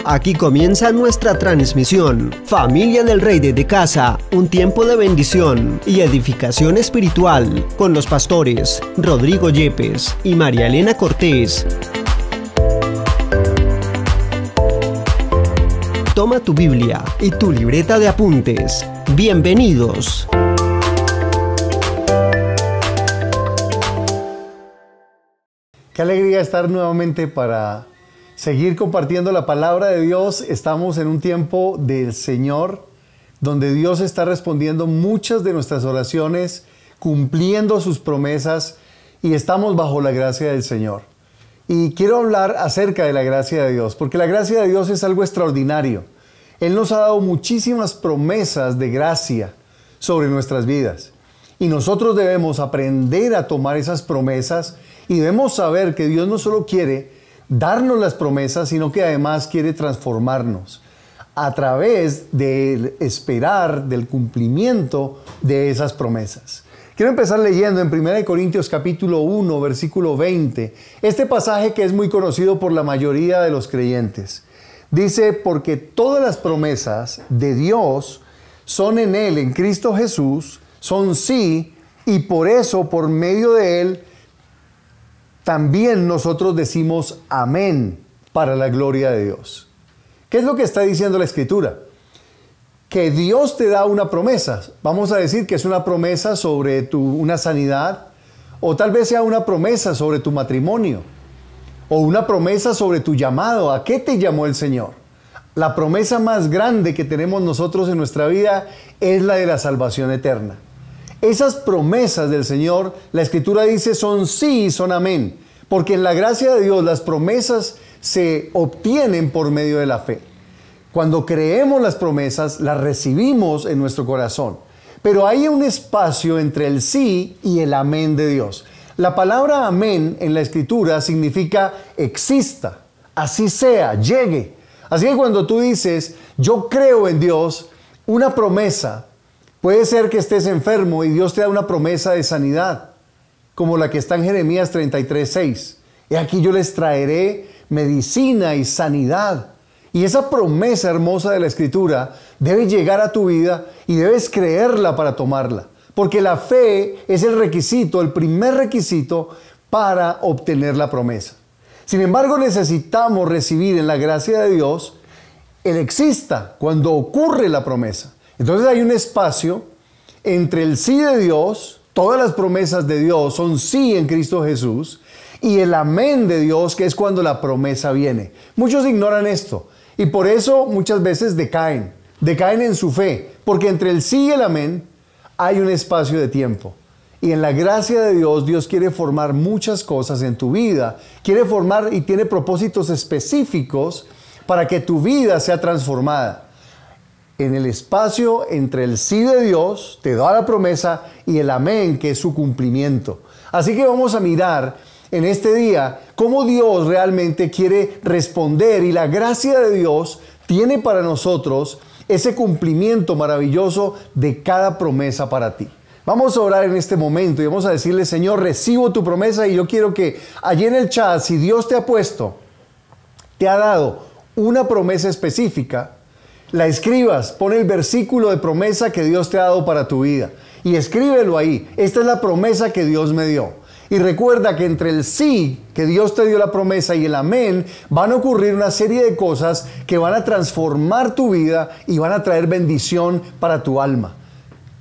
Aquí comienza nuestra transmisión. Familia del Rey desde casa, un tiempo de bendición y edificación espiritual con los pastores Rodrigo Yepes y María Elena Cortés. Toma tu Biblia y tu libreta de apuntes. Bienvenidos. Qué alegría estar nuevamente para seguir compartiendo la palabra de Dios. Estamos en un tiempo del Señor, donde Dios está respondiendo muchas de nuestras oraciones, cumpliendo sus promesas, y estamos bajo la gracia del Señor. Y quiero hablar acerca de la gracia de Dios, porque la gracia de Dios es algo extraordinario. Él nos ha dado muchísimas promesas de gracia sobre nuestras vidas. Y nosotros debemos aprender a tomar esas promesas y debemos saber que Dios no solo quiere darnos las promesas, sino que además quiere transformarnos a través del esperar, del cumplimiento de esas promesas. Quiero empezar leyendo en 1 Corintios capítulo 1, versículo 20, este pasaje que es muy conocido por la mayoría de los creyentes. Dice, porque todas las promesas de Dios son en Él, en Cristo Jesús, son sí, y por eso, por medio de Él, también nosotros decimos amén para la gloria de Dios. ¿Qué es lo que está diciendo la Escritura? Que Dios te da una promesa. Vamos a decir que es una promesa sobre una sanidad, o tal vez sea una promesa sobre tu matrimonio, o una promesa sobre tu llamado. ¿A qué te llamó el Señor? La promesa más grande que tenemos nosotros en nuestra vida es la de la salvación eterna. Esas promesas del Señor, la Escritura dice, son sí y son amén. Porque en la gracia de Dios las promesas se obtienen por medio de la fe. Cuando creemos las promesas, las recibimos en nuestro corazón. Pero hay un espacio entre el sí y el amén de Dios. La palabra amén en la Escritura significa exista, así sea, llegue. Así que cuando tú dices, yo creo en Dios, una promesa, puede ser que estés enfermo y Dios te da una promesa de sanidad, como la que está en Jeremías 33:6. He aquí yo les traeré medicina y sanidad. Y esa promesa hermosa de la Escritura debe llegar a tu vida y debes creerla para tomarla. Porque la fe es el requisito, el primer requisito para obtener la promesa. Sin embargo, necesitamos recibir en la gracia de Dios el exista cuando ocurre la promesa. Entonces hay un espacio entre el sí de Dios, todas las promesas de Dios son sí en Cristo Jesús, y el amén de Dios, que es cuando la promesa viene. Muchos ignoran esto y por eso muchas veces decaen en su fe, porque entre el sí y el amén hay un espacio de tiempo. Y en la gracia de Dios, Dios quiere formar muchas cosas en tu vida, quiere formar y tiene propósitos específicos para que tu vida sea transformada. En el espacio entre el sí de Dios, te da la promesa, y el amén, que es su cumplimiento. Así que vamos a mirar en este día cómo Dios realmente quiere responder, y la gracia de Dios tiene para nosotros ese cumplimiento maravilloso de cada promesa para ti. Vamos a orar en este momento y vamos a decirle, Señor, recibo tu promesa, y yo quiero que allí en el chat, si Dios te ha dado una promesa específica, la escribas, pon el versículo de promesa que Dios te ha dado para tu vida y escríbelo ahí. Esta es la promesa que Dios me dio. Y recuerda que entre el sí, que Dios te dio la promesa, y el amén, van a ocurrir una serie de cosas que van a transformar tu vida y van a traer bendición para tu alma.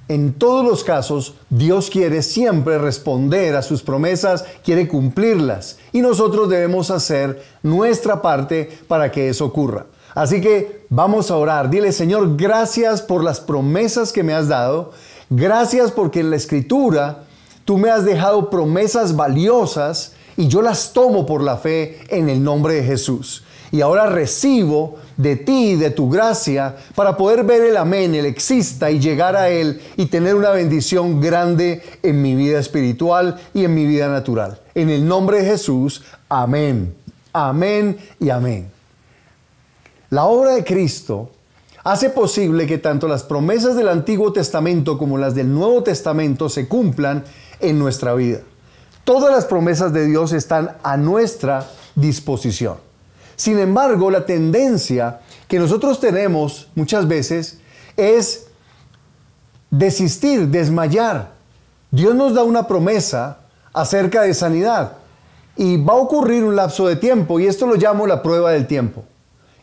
En todos los casos, Dios quiere siempre responder a sus promesas, quiere cumplirlas, y nosotros debemos hacer nuestra parte para que eso ocurra. Así que vamos a orar. Dile, Señor, gracias por las promesas que me has dado. Gracias porque en la Escritura tú me has dejado promesas valiosas y yo las tomo por la fe en el nombre de Jesús. Y ahora recibo de ti, de tu gracia, para poder ver el amén, el exista, y llegar a él y tener una bendición grande en mi vida espiritual y en mi vida natural. En el nombre de Jesús, amén, amén y amén. La obra de Cristo hace posible que tanto las promesas del Antiguo Testamento como las del Nuevo Testamento se cumplan en nuestra vida. Todas las promesas de Dios están a nuestra disposición. Sin embargo, la tendencia que nosotros tenemos muchas veces es desistir, desmayar. Dios nos da una promesa acerca de sanidad y va a ocurrir un lapso de tiempo, y esto lo llamo la prueba del tiempo.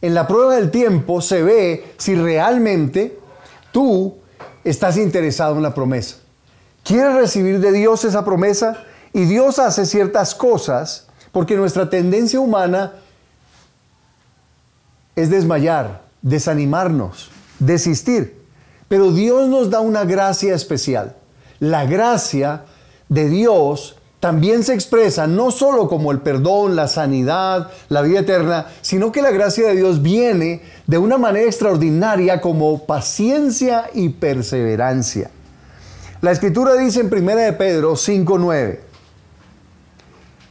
En la prueba del tiempo se ve si realmente tú estás interesado en la promesa. ¿Quieres recibir de Dios esa promesa? Y Dios hace ciertas cosas porque nuestra tendencia humana es desmayar, desanimarnos, desistir. Pero Dios nos da una gracia especial. La gracia de Dios también se expresa no solo como el perdón, la sanidad, la vida eterna, sino que la gracia de Dios viene de una manera extraordinaria como paciencia y perseverancia. La Escritura dice en 1 de Pedro 5:9,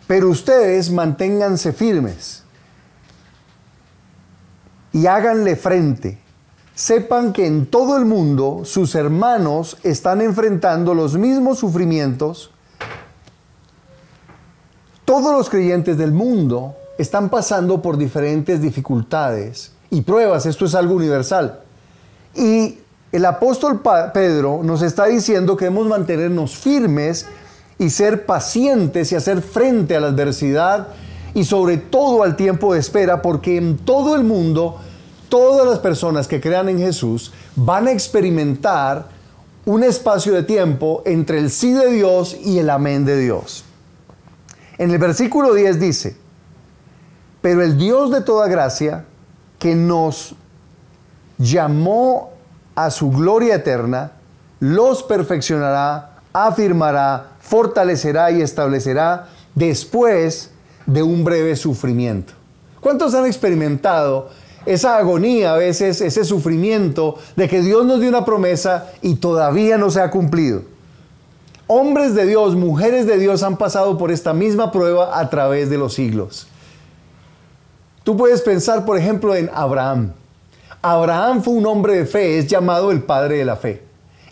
pero ustedes manténganse firmes y háganle frente. Sepan que en todo el mundo sus hermanos están enfrentando los mismos sufrimientos. Todos los creyentes del mundo están pasando por diferentes dificultades y pruebas. Esto es algo universal. Y el apóstol Pedro nos está diciendo que debemos mantenernos firmes y ser pacientes y hacer frente a la adversidad y sobre todo al tiempo de espera, porque en todo el mundo todas las personas que crean en Jesús van a experimentar un espacio de tiempo entre el sí de Dios y el amén de Dios. En el versículo 10 dice, pero el Dios de toda gracia, que nos llamó a su gloria eterna, los perfeccionará, afirmará, fortalecerá y establecerá después de un breve sufrimiento. ¿Cuántos han experimentado esa agonía, a veces ese sufrimiento de que Dios nos dio una promesa y todavía no se ha cumplido? Hombres de Dios, mujeres de Dios han pasado por esta misma prueba a través de los siglos. Tú puedes pensar, por ejemplo, en Abraham. Abraham fue un hombre de fe, es llamado el padre de la fe.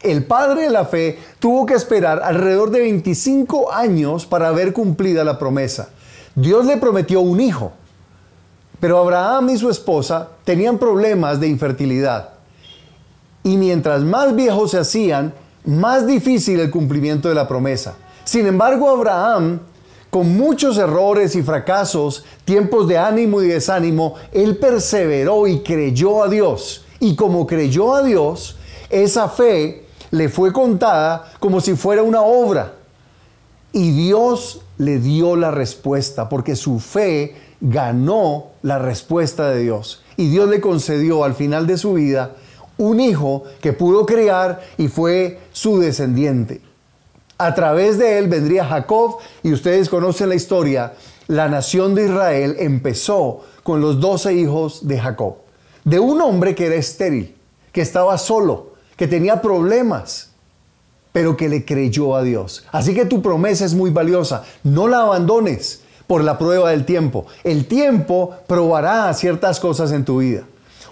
El padre de la fe tuvo que esperar alrededor de 25 años para ver cumplida la promesa. Dios le prometió un hijo, pero Abraham y su esposa tenían problemas de infertilidad. Y mientras más viejos se hacían, más difícil el cumplimiento de la promesa. Sin embargo, Abraham, con muchos errores y fracasos, tiempos de ánimo y desánimo, él perseveró y creyó a Dios. Y como creyó a Dios, esa fe le fue contada como si fuera una obra. Y Dios le dio la respuesta, porque su fe ganó la respuesta de Dios. Y Dios le concedió al final de su vida un hijo que pudo criar y fue su descendiente. A través de él vendría Jacob, y ustedes conocen la historia. La nación de Israel empezó con los 12 hijos de Jacob, de un hombre que era estéril, que estaba solo, que tenía problemas, pero que le creyó a Dios. Así que tu promesa es muy valiosa. No la abandones por la prueba del tiempo. El tiempo probará ciertas cosas en tu vida.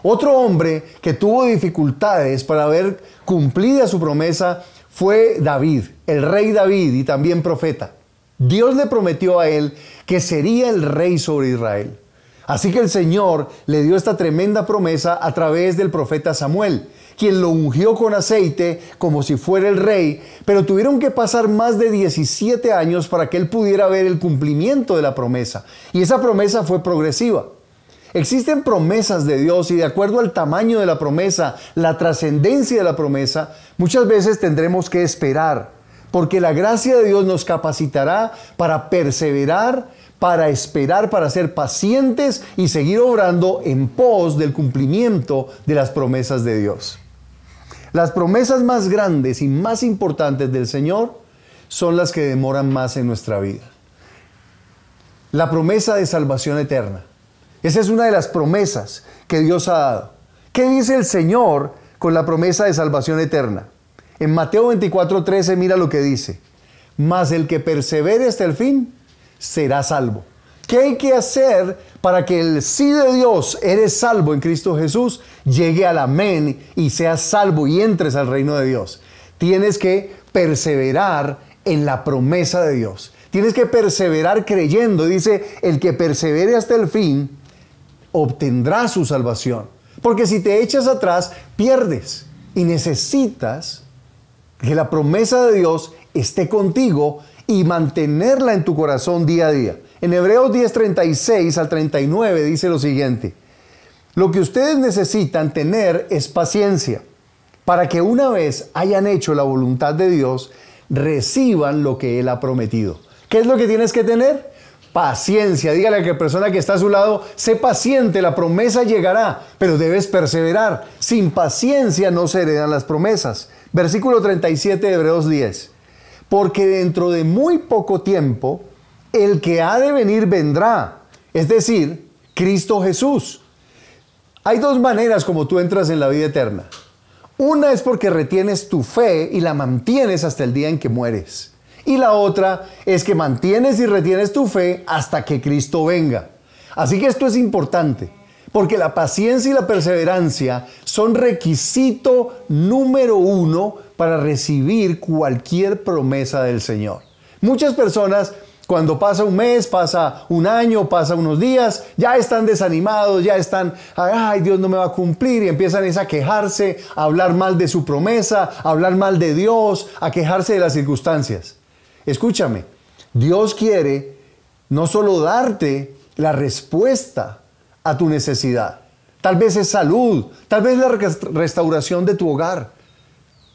Otro hombre que tuvo dificultades para ver cumplida su promesa fue David, el rey David y también profeta. Dios le prometió a él que sería el rey sobre Israel. Así que el Señor le dio esta tremenda promesa a través del profeta Samuel, quien lo ungió con aceite como si fuera el rey, pero tuvieron que pasar más de 17 años para que él pudiera ver el cumplimiento de la promesa. Y esa promesa fue progresiva. Existen promesas de Dios y de acuerdo al tamaño de la promesa, la trascendencia de la promesa, muchas veces tendremos que esperar, porque la gracia de Dios nos capacitará para perseverar, para esperar, para ser pacientes y seguir obrando en pos del cumplimiento de las promesas de Dios. Las promesas más grandes y más importantes del Señor son las que demoran más en nuestra vida. La promesa de salvación eterna. Esa es una de las promesas que Dios ha dado. ¿Qué dice el Señor con la promesa de salvación eterna? En Mateo 24:13 mira lo que dice. Mas el que persevere hasta el fin será salvo. ¿Qué hay que hacer para que el sí de Dios, eres salvo en Cristo Jesús, llegue al amén y seas salvo y entres al reino de Dios? Tienes que perseverar en la promesa de Dios. Tienes que perseverar creyendo. Dice, el que persevere hasta el fin obtendrá su salvación. Porque si te echas atrás, pierdes. Y necesitas que la promesa de Dios esté contigo y mantenerla en tu corazón día a día. En Hebreos 10:36 al 39 dice lo siguiente: lo que ustedes necesitan tener es paciencia, para que una vez hayan hecho la voluntad de Dios, reciban lo que Él ha prometido. ¿Qué es lo que tienes que tener? Paciencia. Dígale a la persona que está a su lado: sé paciente, la promesa llegará, pero debes perseverar. Sin paciencia no se heredan las promesas. Versículo 37 de Hebreos 10. Porque dentro de muy poco tiempo, el que ha de venir vendrá, es decir, Cristo Jesús. Hay dos maneras como tú entras en la vida eterna. Una es porque retienes tu fe y la mantienes hasta el día en que mueres. Y la otra es que mantienes y retienes tu fe hasta que Cristo venga. Así que esto es importante, porque la paciencia y la perseverancia son requisito número uno para recibir cualquier promesa del Señor. Muchas personas, cuando pasa un mes, pasa un año, pasa unos días, ya están desanimados, ya están: ay, Dios no me va a cumplir, y empiezan a quejarse, a hablar mal de su promesa, a hablar mal de Dios, a quejarse de las circunstancias. Escúchame, Dios quiere no solo darte la respuesta a tu necesidad, tal vez es salud, tal vez la restauración de tu hogar.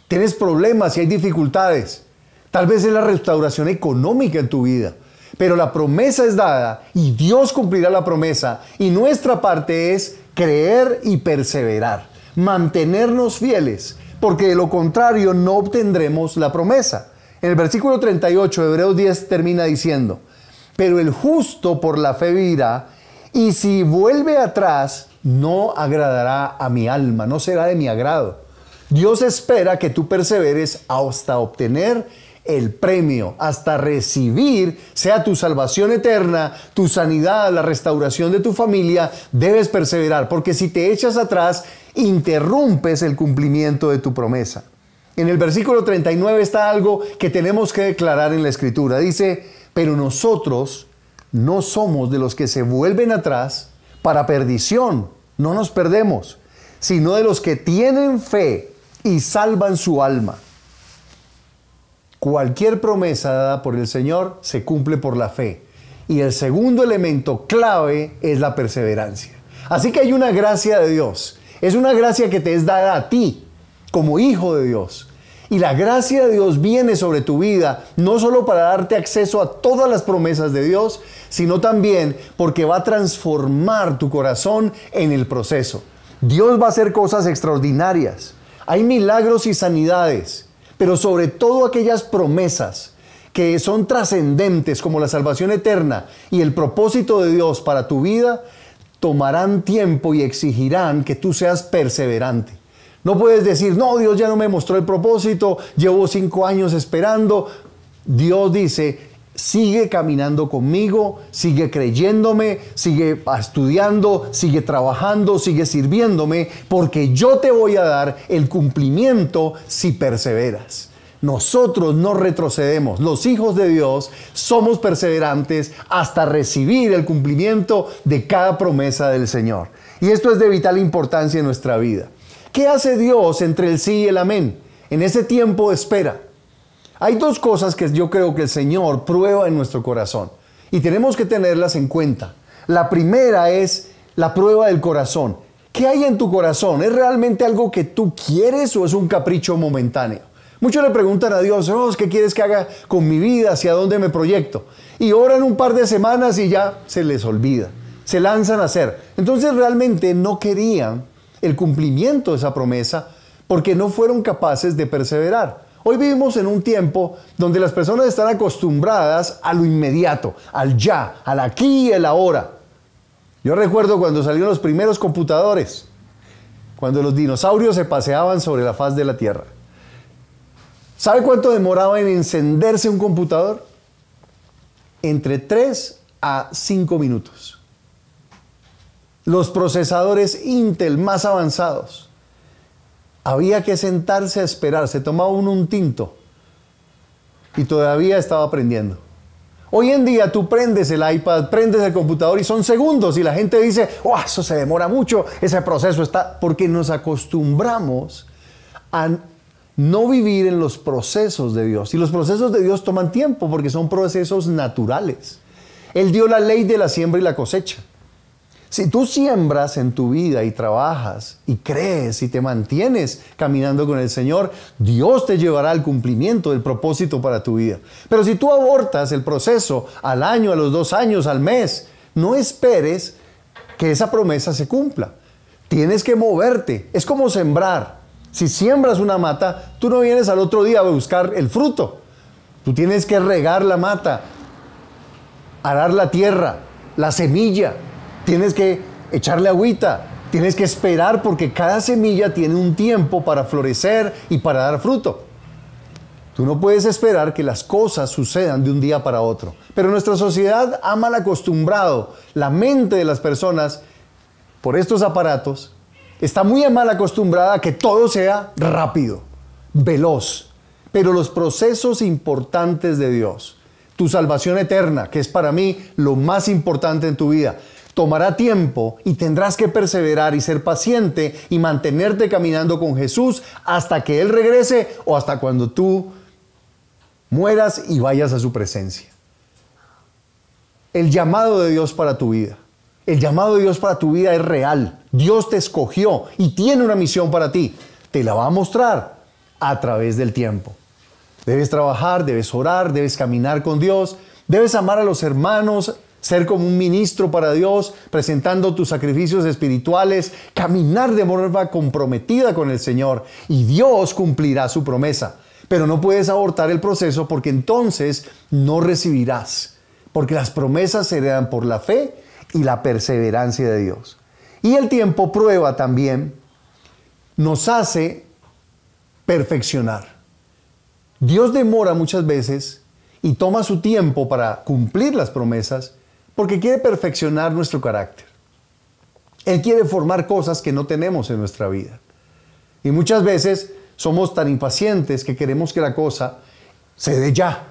Tienes problemas y hay dificultades, tal vez es la restauración económica en tu vida. Pero la promesa es dada y Dios cumplirá la promesa, y nuestra parte es creer y perseverar, mantenernos fieles, porque de lo contrario no obtendremos la promesa. En el versículo 38 de Hebreos 10 termina diciendo: pero el justo por la fe vivirá, y si vuelve atrás no agradará a mi alma, no será de mi agrado. Dios espera que tú perseveres hasta obtener el premio, hasta recibir, sea tu salvación eterna, tu sanidad, la restauración de tu familia. Debes perseverar, porque si te echas atrás, interrumpes el cumplimiento de tu promesa. En el versículo 39 está algo que tenemos que declarar en la Escritura. Dice: pero nosotros no somos de los que se vuelven atrás para perdición, no nos perdemos, sino de los que tienen fe y salvan su alma. Cualquier promesa dada por el Señor se cumple por la fe. Y el segundo elemento clave es la perseverancia. Así que hay una gracia de Dios. Es una gracia que te es dada a ti como hijo de Dios. Y la gracia de Dios viene sobre tu vida, no solo para darte acceso a todas las promesas de Dios, sino también porque va a transformar tu corazón en el proceso. Dios va a hacer cosas extraordinarias. Hay milagros y sanidades, pero sobre todo aquellas promesas que son trascendentes, como la salvación eterna y el propósito de Dios para tu vida, tomarán tiempo y exigirán que tú seas perseverante. No puedes decir: no, Dios ya no me mostró el propósito, llevo 5 años esperando. Dios dice: sigue caminando conmigo, sigue creyéndome, sigue estudiando, sigue trabajando, sigue sirviéndome, porque yo te voy a dar el cumplimiento si perseveras. Nosotros no retrocedemos. Los hijos de Dios somos perseverantes hasta recibir el cumplimiento de cada promesa del Señor. Y esto es de vital importancia en nuestra vida. ¿Qué hace Dios entre el sí y el amén en ese tiempo de espera? Hay dos cosas que yo creo que el Señor prueba en nuestro corazón y tenemos que tenerlas en cuenta. La primera es la prueba del corazón. ¿Qué hay en tu corazón? ¿Es realmente algo que tú quieres o es un capricho momentáneo? Muchos le preguntan a Dios: ¿qué quieres que haga con mi vida? ¿Hacia dónde me proyecto? Y oran un par de semanas y ya se les olvida. Se lanzan a hacer. Entonces realmente no querían el cumplimiento de esa promesa porque no fueron capaces de perseverar. Hoy vivimos en un tiempo donde las personas están acostumbradas a lo inmediato, al ya, al aquí y el ahora. Yo recuerdo cuando salieron los primeros computadores, cuando los dinosaurios se paseaban sobre la faz de la Tierra. ¿Sabe cuánto demoraba en encenderse un computador? Entre 3 a 5 minutos. Los procesadores Intel más avanzados, había que sentarse a esperar. Se tomaba uno un tinto y todavía estaba aprendiendo. Hoy en día tú prendes el iPad, prendes el computador y son segundos y la gente dice, oh, eso se demora mucho, ese proceso está... Porque nos acostumbramos a no vivir en los procesos de Dios. Y los procesos de Dios toman tiempo porque son procesos naturales. Él dio la ley de la siembra y la cosecha. Si tú siembras en tu vida y trabajas y crees y te mantienes caminando con el Señor, Dios te llevará al cumplimiento del propósito para tu vida. Pero si tú abortas el proceso al año, a los 2 años, al mes, no esperes que esa promesa se cumpla. Tienes que moverte. Es como sembrar. Si siembras una mata, tú no vienes al otro día a buscar el fruto. Tú tienes que regar la mata, arar la tierra, la semilla. Tienes que echarle agüita, tienes que esperar porque cada semilla tiene un tiempo para florecer y para dar fruto. Tú no puedes esperar que las cosas sucedan de un día para otro. Pero nuestra sociedad ha mal acostumbrado la mente de las personas por estos aparatos. Está muy mal acostumbrada a que todo sea rápido, veloz. Pero los procesos importantes de Dios, tu salvación eterna, que es para mí lo más importante en tu vida, tomará tiempo y tendrás que perseverar y ser paciente y mantenerte caminando con Jesús hasta que Él regrese o hasta cuando tú mueras y vayas a su presencia. El llamado de Dios para tu vida. El llamado de Dios para tu vida es real. Dios te escogió y tiene una misión para ti. Te la va a mostrar a través del tiempo. Debes trabajar, debes orar, debes caminar con Dios, debes amar a los hermanos, ser como un ministro para Dios, presentando tus sacrificios espirituales, caminar de forma comprometida con el Señor y Dios cumplirá su promesa. Pero no puedes abortar el proceso porque entonces no recibirás, porque las promesas se heredan por la fe y la perseverancia de Dios. Y el tiempo prueba también, nos hace perfeccionar. Dios demora muchas veces y toma su tiempo para cumplir las promesas porque quiere perfeccionar nuestro carácter. Él quiere formar cosas que no tenemos en nuestra vida. Y muchas veces somos tan impacientes que queremos que la cosa se dé ya.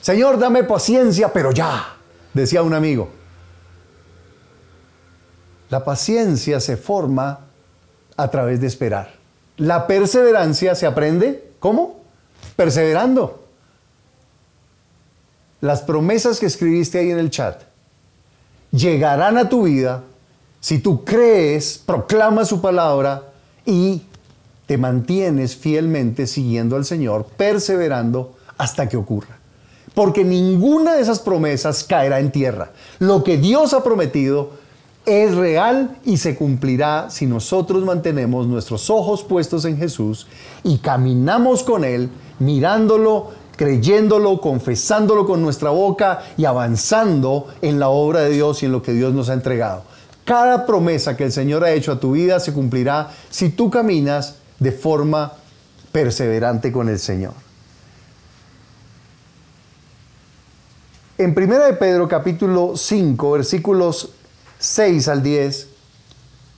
Señor, dame paciencia, pero ya, decía un amigo. La paciencia se forma a través de esperar. La perseverancia se aprende, ¿cómo? Perseverando. Las promesas que escribiste ahí en el chat llegarán a tu vida si tú crees, proclamas su palabra y te mantienes fielmente siguiendo al Señor, perseverando hasta que ocurra. Porque ninguna de esas promesas caerá en tierra. Lo que Dios ha prometido es real y se cumplirá si nosotros mantenemos nuestros ojos puestos en Jesús y caminamos con Él, mirándolo, creyéndolo, confesándolo con nuestra boca y avanzando en la obra de Dios y en lo que Dios nos ha entregado. Cada promesa que el Señor ha hecho a tu vida se cumplirá si tú caminas de forma perseverante con el Señor. En 1 de Pedro capítulo 5, versículos 6 al 10,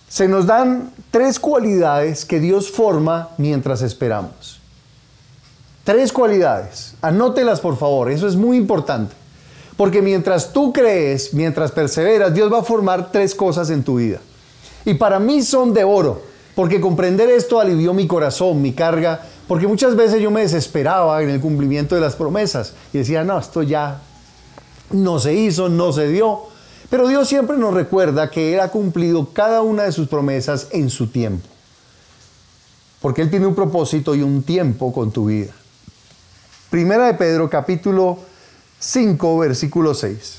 se nos dan 3 cualidades que Dios forma mientras esperamos. 3 cualidades. Anótelas, por favor. Eso es muy importante. Porque mientras tú crees, mientras perseveras, Dios va a formar 3 cosas en tu vida. Y para mí son de oro. Porque comprender esto alivió mi corazón, mi carga. Porque muchas veces yo me desesperaba en el cumplimiento de las promesas. Y decía, no, esto ya no se hizo, no se dio. Pero Dios siempre nos recuerda que Él ha cumplido cada una de sus promesas en su tiempo. Porque Él tiene un propósito y un tiempo con tu vida. Primera de Pedro, capítulo 5, versículo 6.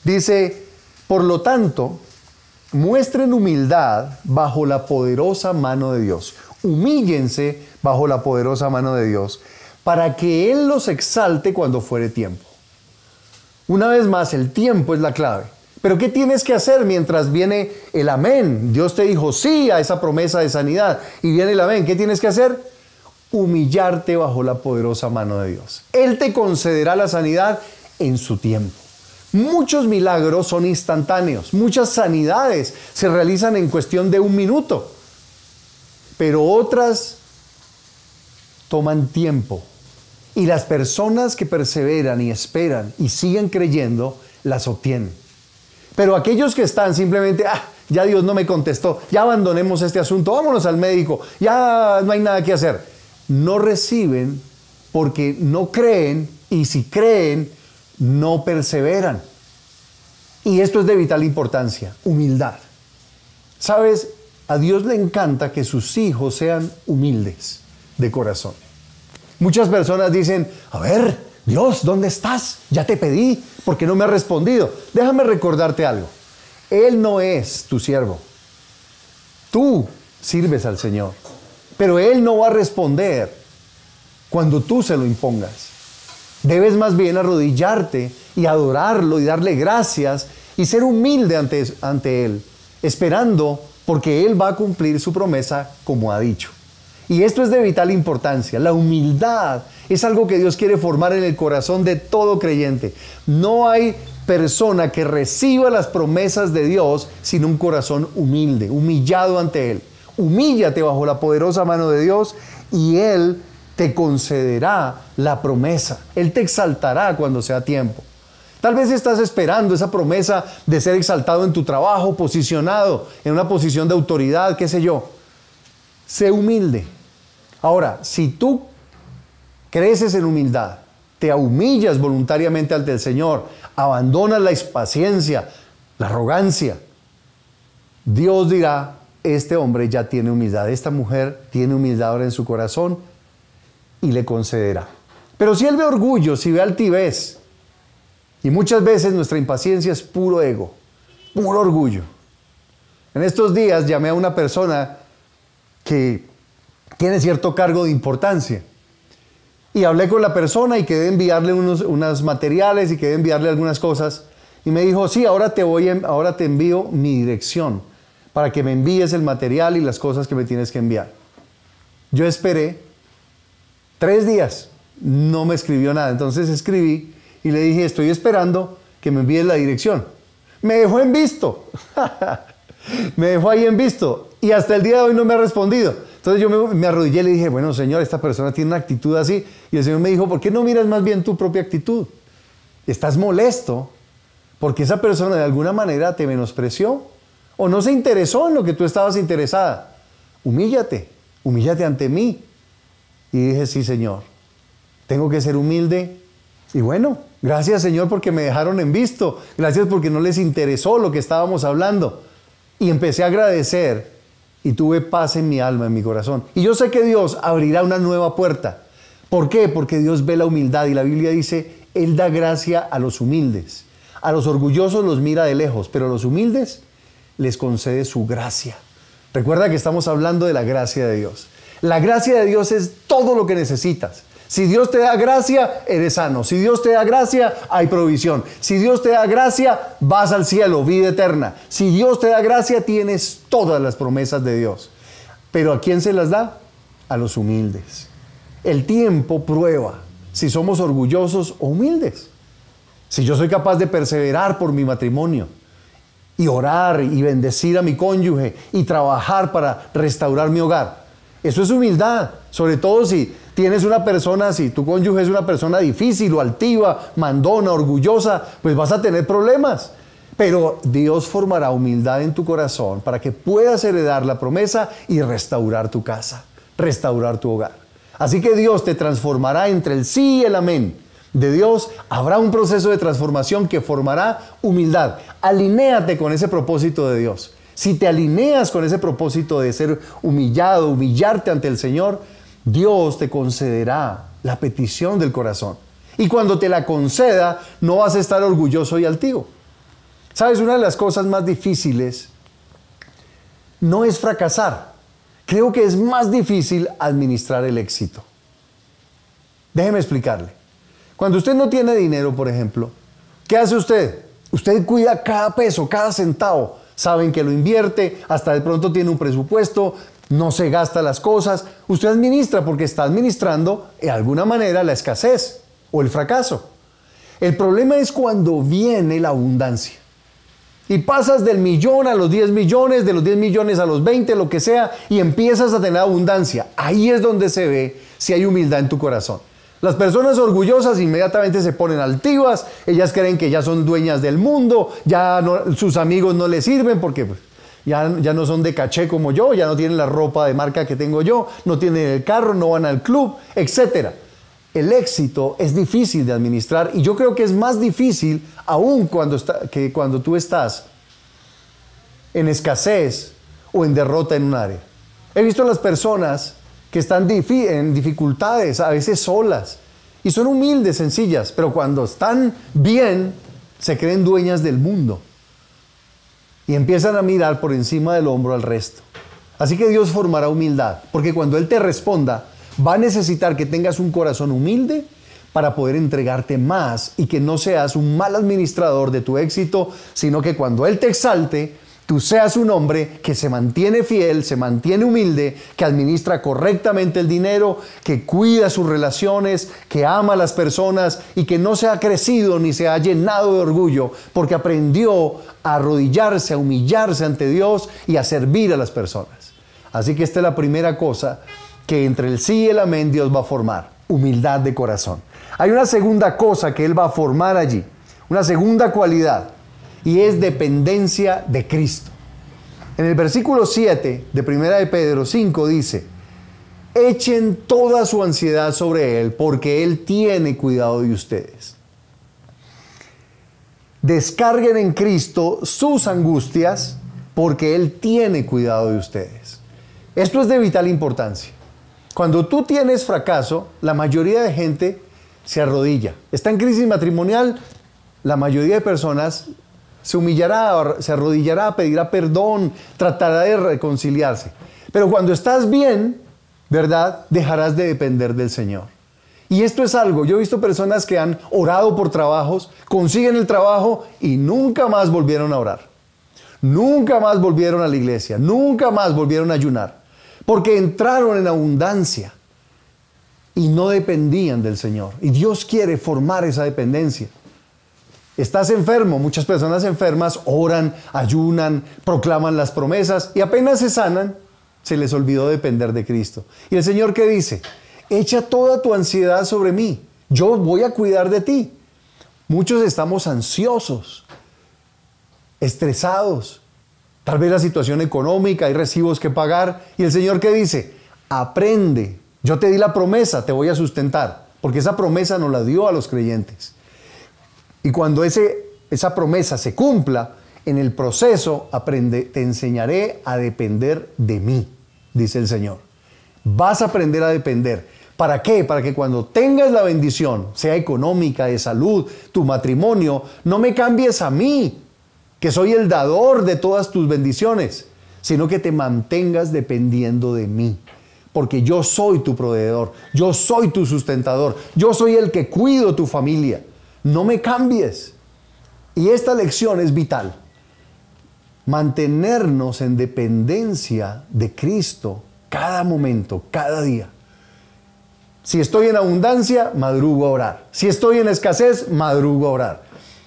Dice, por lo tanto, muestren humildad bajo la poderosa mano de Dios. Humíllense bajo la poderosa mano de Dios, para que Él los exalte cuando fuere tiempo. Una vez más, el tiempo es la clave. Pero ¿qué tienes que hacer mientras viene el amén? Dios te dijo sí a esa promesa de sanidad y viene el amén. ¿Qué tienes que hacer? Humillarte bajo la poderosa mano de Dios. Él te concederá la sanidad en su tiempo. Muchos milagros son instantáneos. Muchas sanidades se realizan en cuestión de 1 minuto. Pero otras toman tiempo. Y las personas que perseveran y esperan y siguen creyendo, las obtienen. Pero aquellos que están simplemente, ya Dios no me contestó, ya abandonemos este asunto, vámonos al médico, ya no hay nada que hacer. No reciben porque no creen, y si creen, no perseveran. Y esto es de vital importancia, humildad. ¿Sabes? A Dios le encanta que sus hijos sean humildes de corazón. Muchas personas dicen, a ver, Dios, ¿dónde estás? Ya te pedí, ¿por qué no me has respondido? Déjame recordarte algo. Él no es tu siervo. Tú sirves al Señor, pero Él no va a responder cuando tú se lo impongas. Debes más bien arrodillarte y adorarlo y darle gracias y ser humilde ante Él, esperando porque Él va a cumplir su promesa como ha dicho. Y esto es de vital importancia. La humildad es algo que Dios quiere formar en el corazón de todo creyente. No hay persona que reciba las promesas de Dios sin un corazón humilde, humillado ante Él. Humíllate bajo la poderosa mano de Dios y Él te concederá la promesa. Él te exaltará cuando sea tiempo. Tal vez estás esperando esa promesa de ser exaltado en tu trabajo, posicionado en una posición de autoridad, qué sé yo. Sé humilde. Ahora, si tú creces en humildad, te humillas voluntariamente ante el Señor, abandonas la impaciencia, la arrogancia, Dios dirá, este hombre ya tiene humildad, esta mujer tiene humildad ahora en su corazón y le concederá. Pero si él ve orgullo, si ve altivez, y muchas veces nuestra impaciencia es puro ego, puro orgullo. En estos días llamé a una persona que tiene cierto cargo de importancia. Y hablé con la persona y quedé enviarle unos materiales y quedé enviarle algunas cosas. Y me dijo, sí, ahora te envío mi dirección para que me envíes el material y las cosas que me tienes que enviar. Yo esperé 3 días, no me escribió nada. Entonces escribí y le dije, estoy esperando que me envíes la dirección. Me dejó en visto. Me dejó ahí en visto. Y hasta el día de hoy no me ha respondido. Entonces yo me arrodillé y le dije, bueno, Señor, esta persona tiene una actitud así. Y el Señor me dijo, ¿por qué no miras más bien tu propia actitud? Estás molesto porque esa persona de alguna manera te menospreció o no se interesó en lo que tú estabas interesada. Humíllate ante mí. Y dije, sí, Señor, tengo que ser humilde. Y bueno, gracias, Señor, porque me dejaron en visto. Gracias porque no les interesó lo que estábamos hablando. Y empecé a agradecer y tuve paz en mi alma, en mi corazón. Y yo sé que Dios abrirá una nueva puerta. ¿Por qué? Porque Dios ve la humildad y la Biblia dice, Él da gracia a los humildes. A los orgullosos los mira de lejos, pero a los humildes les concede su gracia. Recuerda que estamos hablando de la gracia de Dios. La gracia de Dios es todo lo que necesitas. Si Dios te da gracia, eres sano. Si Dios te da gracia, hay provisión. Si Dios te da gracia, vas al cielo, vida eterna. Si Dios te da gracia, tienes todas las promesas de Dios. ¿Pero a quién se las da? A los humildes. El tiempo prueba si somos orgullosos o humildes. Si yo soy capaz de perseverar por mi matrimonio y orar y bendecir a mi cónyuge y trabajar para restaurar mi hogar. Eso es humildad, sobre todo si tienes una persona, si tu cónyuge es una persona difícil o altiva, mandona, orgullosa, pues vas a tener problemas. Pero Dios formará humildad en tu corazón para que puedas heredar la promesa y restaurar tu casa, restaurar tu hogar. Así que Dios te transformará entre el sí y el amén. De Dios habrá un proceso de transformación que formará humildad. Alinéate con ese propósito de Dios. Si te alineas con ese propósito de ser humillado, humillarte ante el Señor, Dios te concederá la petición del corazón. Y cuando te la conceda, no vas a estar orgulloso y altivo. ¿Sabes? Una de las cosas más difíciles no es fracasar. Creo que es más difícil administrar el éxito. Déjeme explicarle. Cuando usted no tiene dinero, por ejemplo, ¿qué hace usted? Usted cuida cada peso, cada centavo. Saben que lo invierte, hasta de pronto tiene un presupuesto, no se gasta las cosas. Usted administra porque está administrando de alguna manera la escasez o el fracaso. El problema es cuando viene la abundancia. Y pasas del 1.000.000 a los 10 millones, de los 10 millones a los 20, lo que sea, y empiezas a tener abundancia. Ahí es donde se ve si hay humildad en tu corazón. Las personas orgullosas inmediatamente se ponen altivas, ellas creen que ya son dueñas del mundo, sus amigos no les sirven porque pues, ya no son de caché como yo, ya no tienen la ropa de marca que tengo yo, no tienen el carro, no van al club, etc. El éxito es difícil de administrar y yo creo que es más difícil aún que cuando tú estás en escasez o en derrota en un área. He visto a las personas que están en dificultades, a veces solas, y son humildes, sencillas, pero cuando están bien, se creen dueñas del mundo y empiezan a mirar por encima del hombro al resto. Así que Dios formará humildad, porque cuando Él te responda, va a necesitar que tengas un corazón humilde para poder entregarte más y que no seas un mal administrador de tu éxito, sino que cuando Él te exalte, tú seas un hombre que se mantiene fiel, se mantiene humilde, que administra correctamente el dinero, que cuida sus relaciones, que ama a las personas y que no se ha crecido ni se ha llenado de orgullo porque aprendió a arrodillarse, a humillarse ante Dios y a servir a las personas. Así que esta es la primera cosa que entre el sí y el amén Dios va a formar, humildad de corazón. Hay una segunda cosa que Él va a formar allí, una segunda cualidad, y es dependencia de Cristo. En el versículo 7 de 1 de Pedro 5 dice: echen toda su ansiedad sobre Él, porque Él tiene cuidado de ustedes. Descarguen en Cristo sus angustias, porque Él tiene cuidado de ustedes. Esto es de vital importancia. Cuando tú tienes fracaso, la mayoría de gente se arrodilla. Está en crisis matrimonial, la mayoría de personas se humillará, se arrodillará, pedirá perdón, tratará de reconciliarse. Pero cuando estás bien, ¿verdad? Dejarás de depender del Señor. Y esto es algo, yo he visto personas que han orado por trabajos, consiguen el trabajo y nunca más volvieron a orar. Nunca más volvieron a la iglesia, nunca más volvieron a ayunar. Porque entraron en abundancia y no dependían del Señor. Y Dios quiere formar esa dependencia. Estás enfermo, muchas personas enfermas oran, ayunan, proclaman las promesas y apenas se sanan, se les olvidó depender de Cristo. ¿Y el Señor qué dice? Echa toda tu ansiedad sobre mí, yo voy a cuidar de ti. Muchos estamos ansiosos, estresados, tal vez la situación económica, hay recibos que pagar y el Señor ¿qué dice? Aprende, yo te di la promesa, te voy a sustentar, porque esa promesa nos la dio a los creyentes. Y cuando esa promesa se cumpla, en el proceso te enseñaré a depender de mí, dice el Señor. Vas a aprender a depender. ¿Para qué? Para que cuando tengas la bendición, sea económica, de salud, tu matrimonio, no me cambies a mí, que soy el dador de todas tus bendiciones, sino que te mantengas dependiendo de mí. Porque yo soy tu proveedor, yo soy tu sustentador, yo soy el que cuido tu familia. No me cambies. Y esta lección es vital. Mantenernos en dependencia de Cristo cada momento, cada día. Si estoy en abundancia, madrugo a orar. Si estoy en escasez, madrugo a orar.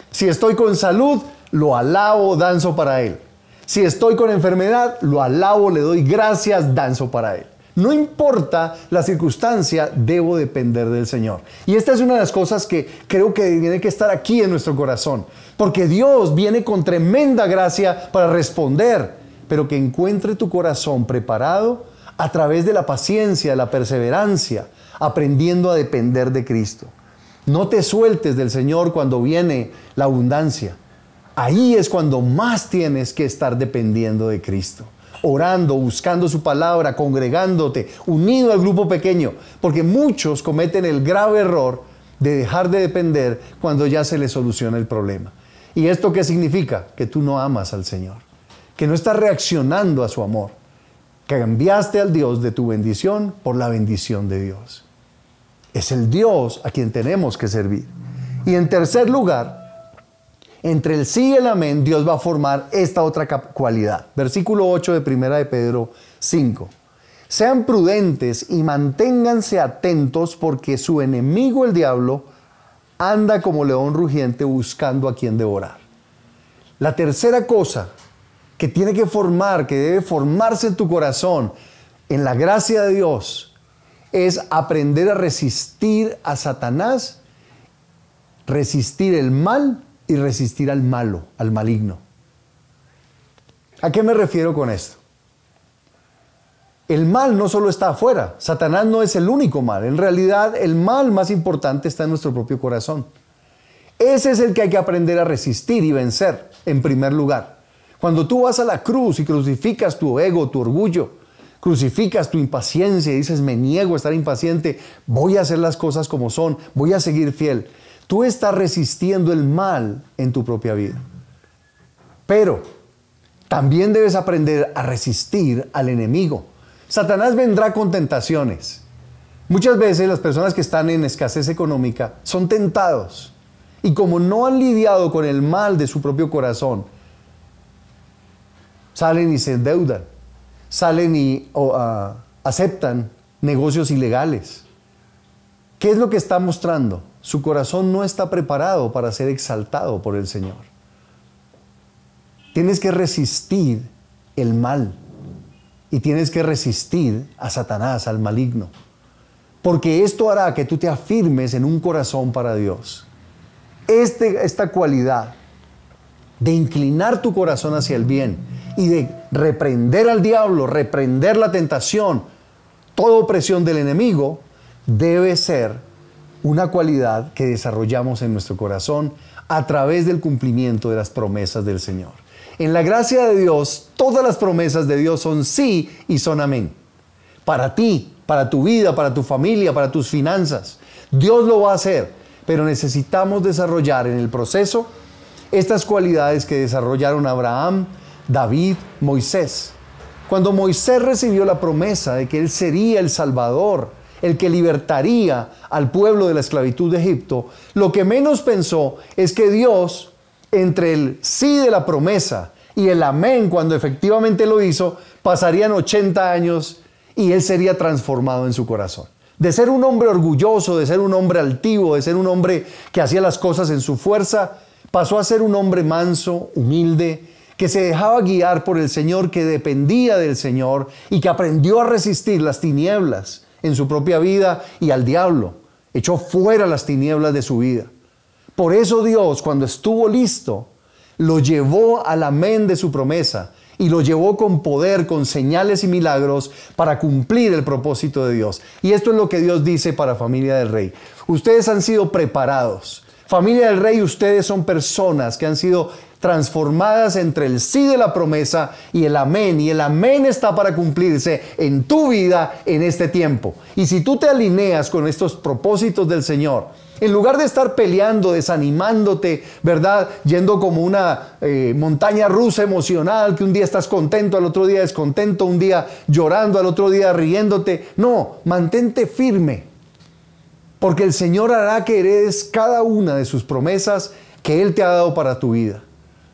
Si estoy con salud, lo alabo, danzo para Él. Si estoy con enfermedad, lo alabo, le doy gracias, danzo para Él. No importa la circunstancia, debo depender del Señor. Y esta es una de las cosas que creo que tiene que estar aquí en nuestro corazón. Porque Dios viene con tremenda gracia para responder, pero que encuentre tu corazón preparado a través de la paciencia, de la perseverancia, aprendiendo a depender de Cristo. No te sueltes del Señor cuando viene la abundancia. Ahí es cuando más tienes que estar dependiendo de Cristo. Orando, buscando su palabra, congregándote, unido al grupo pequeño, porque muchos cometen el grave error de dejar de depender cuando ya se les soluciona el problema. ¿Y esto qué significa? Que tú no amas al Señor, que no estás reaccionando a su amor, que cambiaste al Dios de tu bendición por la bendición de Dios. Es el Dios a quien tenemos que servir. Y en tercer lugar, entre el sí y el amén, Dios va a formar esta otra cualidad. Versículo 8 de 1 de Pedro 5. Sean prudentes y manténganse atentos porque su enemigo el diablo anda como león rugiente buscando a quien devorar. La tercera cosa que tiene que formar, que debe formarse en tu corazón, en la gracia de Dios, es aprender a resistir a Satanás, resistir el mal y resistir al malo, al maligno. ¿A qué me refiero con esto? El mal no solo está afuera, Satanás no es el único mal. En realidad, el mal más importante está en nuestro propio corazón. Ese es el que hay que aprender a resistir y vencer, en primer lugar. Cuando tú vas a la cruz y crucificas tu ego, tu orgullo, crucificas tu impaciencia y dices, me niego a estar impaciente, voy a hacer las cosas como son, voy a seguir fiel. Tú estás resistiendo el mal en tu propia vida. Pero también debes aprender a resistir al enemigo. Satanás vendrá con tentaciones. Muchas veces las personas que están en escasez económica son tentados. Y como no han lidiado con el mal de su propio corazón, salen y se endeudan. Salen y aceptan negocios ilegales. ¿Qué es lo que está mostrando? Su corazón no está preparado para ser exaltado por el Señor. Tienes que resistir el mal y tienes que resistir a Satanás, al maligno, porque esto hará que tú te afirmes en un corazón para Dios. Esta cualidad de inclinar tu corazón hacia el bien y de reprender al diablo, reprender la tentación, toda opresión del enemigo, debe ser una cualidad que desarrollamos en nuestro corazón a través del cumplimiento de las promesas del Señor. En la gracia de Dios, todas las promesas de Dios son sí y son amén. Para ti, para tu vida, para tu familia, para tus finanzas. Dios lo va a hacer, pero necesitamos desarrollar en el proceso estas cualidades que desarrollaron Abraham, David, Moisés. Cuando Moisés recibió la promesa de que él sería el Salvador, el que libertaría al pueblo de la esclavitud de Egipto, lo que menos pensó es que Dios, entre el sí de la promesa y el amén cuando efectivamente lo hizo, pasarían 80 años y él sería transformado en su corazón. De ser un hombre orgulloso, de ser un hombre altivo, de ser un hombre que hacía las cosas en su fuerza, pasó a ser un hombre manso, humilde, que se dejaba guiar por el Señor, que dependía del Señor y que aprendió a resistir las tinieblas en su propia vida y al diablo. Echó fuera las tinieblas de su vida. Por eso Dios, cuando estuvo listo, lo llevó al amén de su promesa y lo llevó con poder, con señales y milagros para cumplir el propósito de Dios. Y esto es lo que Dios dice para Familia del Rey. Ustedes han sido preparados. Familia del Rey, ustedes son personas que han sido transformadas entre el sí de la promesa y el amén está para cumplirse en tu vida en este tiempo. Y si tú te alineas con estos propósitos del Señor, en lugar de estar peleando, desanimándote, ¿verdad? Yendo como una montaña rusa emocional, que un día estás contento, al otro día descontento, un día llorando, al otro día riéndote. No, mantente firme, porque el Señor hará que heredes cada una de sus promesas que Él te ha dado para tu vida.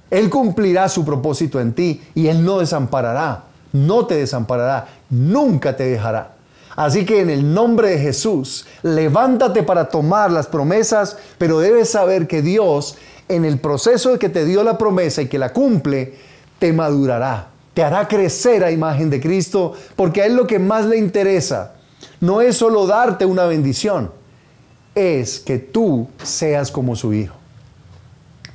Él cumplirá su propósito en ti y Él no desamparará, no te desamparará, nunca te dejará. Así que en el nombre de Jesús, levántate para tomar las promesas, pero debes saber que Dios, en el proceso de que te dio la promesa y que la cumple, te madurará, te hará crecer a imagen de Cristo, porque a Él lo que más le interesa no es solo darte una bendición, es que tú seas como su hijo,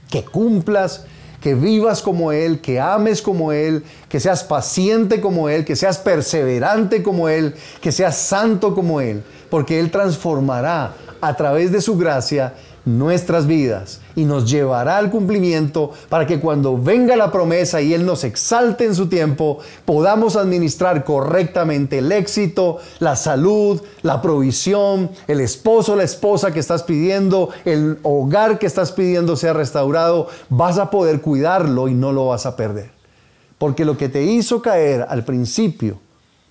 que cumplas, que vivas como Él, que ames como Él, que seas paciente como Él, que seas perseverante como Él, que seas santo como Él, porque Él transformará a través de su gracia nuestras vidas y nos llevará al cumplimiento para que cuando venga la promesa y Él nos exalte en su tiempo, podamos administrar correctamente el éxito, la salud, la provisión, el esposo, la esposa que estás pidiendo, el hogar que estás pidiendo sea restaurado. Vas a poder cuidarlo y no lo vas a perder. Porque lo que te hizo caer al principio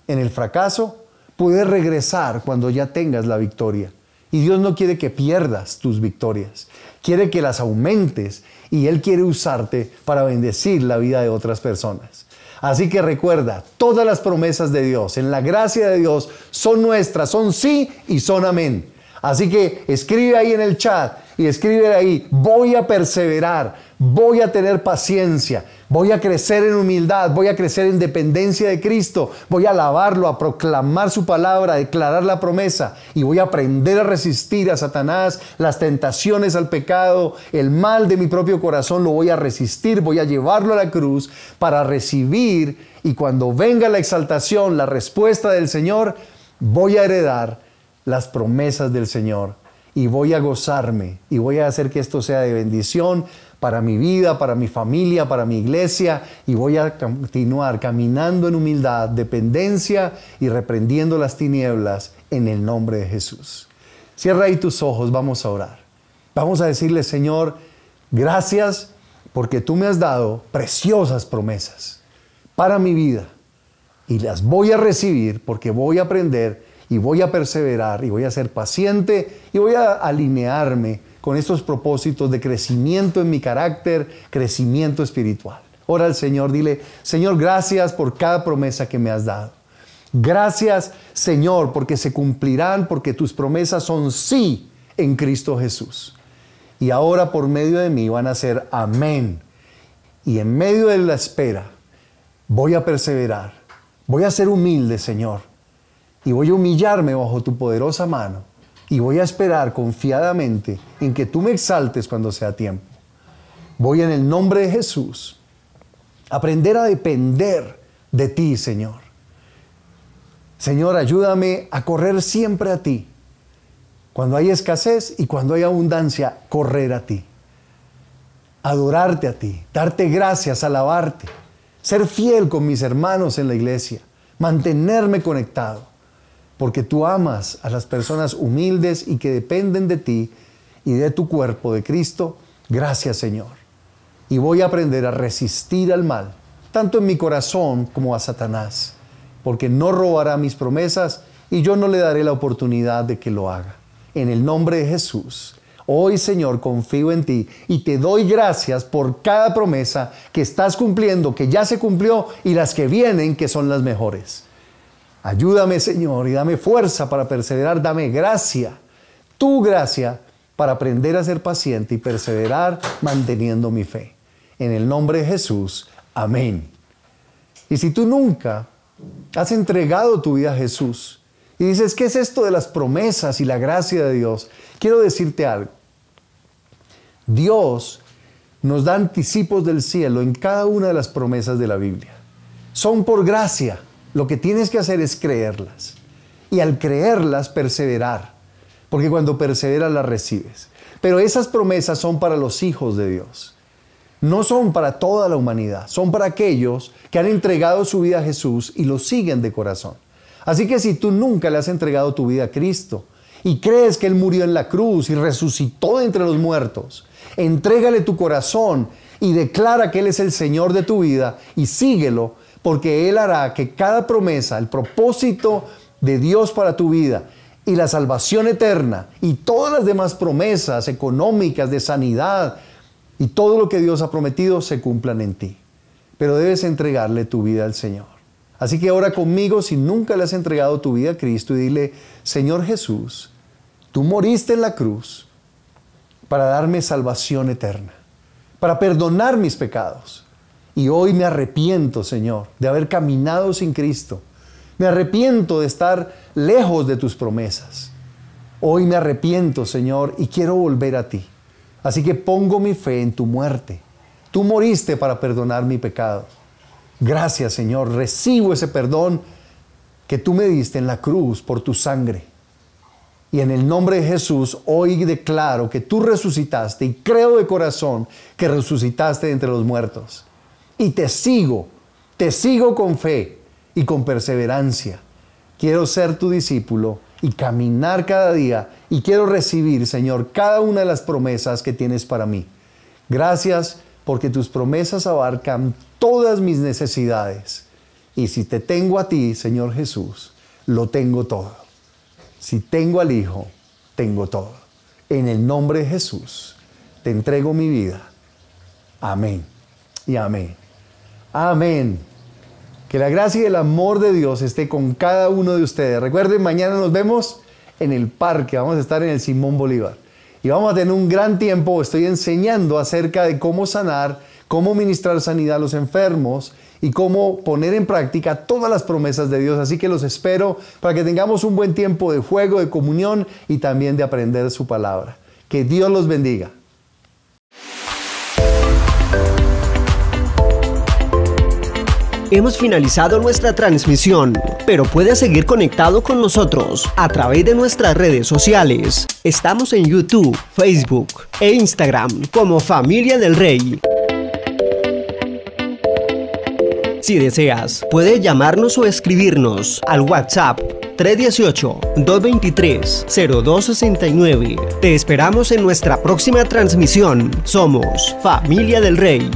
en el fracaso, puede regresar cuando ya tengas la victoria. Y Dios no quiere que pierdas tus victorias, quiere que las aumentes y Él quiere usarte para bendecir la vida de otras personas. Así que recuerda, todas las promesas de Dios, en la gracia de Dios, son nuestras, son sí y son amén. Así que escribe ahí en el chat y escribe ahí, voy a perseverar, voy a tener paciencia, Voy a crecer en humildad, voy a crecer en dependencia de Cristo, voy a alabarlo, a proclamar su palabra, a declarar la promesa y voy a aprender a resistir a Satanás, las tentaciones al pecado, el mal de mi propio corazón lo voy a resistir, voy a llevarlo a la cruz para recibir y cuando venga la exaltación, la respuesta del Señor, voy a heredar las promesas del Señor y voy a gozarme y voy a hacer que esto sea de bendición para mi vida, para mi familia, para mi iglesia y voy a continuar caminando en humildad, dependencia y reprendiendo las tinieblas en el nombre de Jesús. Cierra ahí tus ojos, vamos a orar. Vamos a decirle, Señor, gracias porque tú me has dado preciosas promesas para mi vida y las voy a recibir porque voy a aprender y voy a perseverar y voy a ser paciente y voy a alinearme con estos propósitos de crecimiento en mi carácter, crecimiento espiritual. Ora al Señor, dile, Señor, gracias por cada promesa que me has dado. Gracias, Señor, porque se cumplirán, porque tus promesas son sí en Cristo Jesús. Y ahora por medio de mí van a ser amén. Y en medio de la espera voy a perseverar, voy a ser humilde, Señor, y voy a humillarme bajo tu poderosa mano. Y voy a esperar confiadamente en que tú me exaltes cuando sea tiempo. Voy en el nombre de Jesús a aprender a depender de ti, Señor. Señor, ayúdame a correr siempre a ti. Cuando hay escasez y cuando hay abundancia, correr a ti. Adorarte a ti, darte gracias, alabarte. Ser fiel con mis hermanos en la iglesia. Mantenerme conectado. Porque tú amas a las personas humildes y que dependen de ti y de tu cuerpo de Cristo. Gracias, Señor. Y voy a aprender a resistir al mal, tanto en mi corazón como a Satanás, porque no robará mis promesas y yo no le daré la oportunidad de que lo haga. En el nombre de Jesús, hoy, Señor, confío en ti y te doy gracias por cada promesa que estás cumpliendo, que ya se cumplió y las que vienen, que son las mejores. Ayúdame, Señor, y dame fuerza para perseverar. Dame gracia, tu gracia, para aprender a ser paciente y perseverar manteniendo mi fe. En el nombre de Jesús. Amén. Y si tú nunca has entregado tu vida a Jesús y dices, ¿qué es esto de las promesas y la gracia de Dios? Quiero decirte algo. Dios nos da anticipos del cielo en cada una de las promesas de la Biblia. Son por gracia. Lo que tienes que hacer es creerlas. Y al creerlas, perseverar. Porque cuando perseveras, las recibes. Pero esas promesas son para los hijos de Dios. No son para toda la humanidad. Son para aquellos que han entregado su vida a Jesús y lo siguen de corazón. Así que si tú nunca le has entregado tu vida a Cristo y crees que Él murió en la cruz y resucitó de entre los muertos, entrégale tu corazón y declara que Él es el Señor de tu vida y síguelo, porque Él hará que cada promesa, el propósito de Dios para tu vida y la salvación eterna y todas las demás promesas económicas, de sanidad y todo lo que Dios ha prometido se cumplan en ti. Pero debes entregarle tu vida al Señor. Así que ora conmigo si nunca le has entregado tu vida a Cristo y dile, Señor Jesús, tú moriste en la cruz para darme salvación eterna, para perdonar mis pecados. Y hoy me arrepiento, Señor, de haber caminado sin Cristo. Me arrepiento de estar lejos de tus promesas. Hoy me arrepiento, Señor, y quiero volver a ti. Así que pongo mi fe en tu muerte. Tú moriste para perdonar mi pecado. Gracias, Señor. Recibo ese perdón que tú me diste en la cruz por tu sangre. Y en el nombre de Jesús, hoy declaro que tú resucitaste y creo de corazón que resucitaste de entre los muertos. Y te sigo con fe y con perseverancia. Quiero ser tu discípulo y caminar cada día y quiero recibir, Señor, cada una de las promesas que tienes para mí. Gracias porque tus promesas abarcan todas mis necesidades. Y si te tengo a ti, Señor Jesús, lo tengo todo. Si tengo al Hijo, tengo todo. En el nombre de Jesús, te entrego mi vida. Amén y amén. Amén. Que la gracia y el amor de Dios esté con cada uno de ustedes. Recuerden, mañana nos vemos en el parque. Vamos a estar en el Simón Bolívar. Y vamos a tener un gran tiempo. Estoy enseñando acerca de cómo sanar cómo ministrar sanidad a los enfermos y cómo poner en práctica todas las promesas de Dios. Así que los espero para que tengamos un buen tiempo de juego, de comunión y también de aprender su palabra. Que Dios los bendiga. Hemos finalizado nuestra transmisión, pero puedes seguir conectado con nosotros a través de nuestras redes sociales. Estamos en YouTube, Facebook e Instagram como Familia del Rey. Si deseas, puedes llamarnos o escribirnos al WhatsApp 318-223-0269. Te esperamos en nuestra próxima transmisión. Somos Familia del Rey.